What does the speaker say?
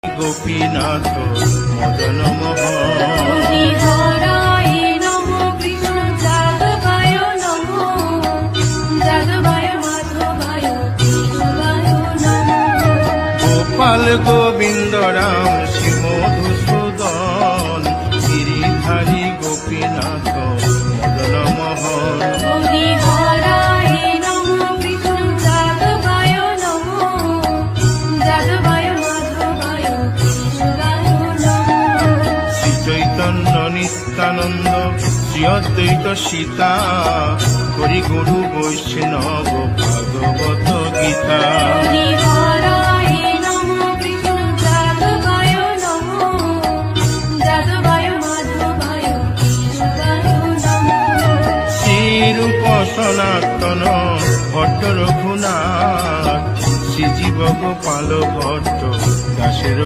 গোপীনাথ মদন মোহন। হরিহরায় নমঃ কৃষ্ণ যাদবায় নমঃ যাদবায় মাধবায় কেশবায় নমঃ। গোপাল গোবিন্দ রাম শ্রী মধুসূদন গিরিধারী গোপীনাথ মদন মোহন। হরিহরায় নমঃ কৃষ্ণ যাদবায় নমঃ যাদবায় মাধবায় কেশবায় নমঃ। শ্রী চৈতন্য নিত্যানন্দ শ্রী অদ্বৈত সীতা হরি গুরু বৈষ্ণব ভাগবত গীতা। হরিহরায় নমঃ কৃষ্ণ যাদবায় নমঃ যাদবায় মাধবায় কেশবায় নমঃ। শ্রীরূপ সনাতন ভট্ট রঘুনাথ শ্রীজীব গোপাল ভট্ট দাসের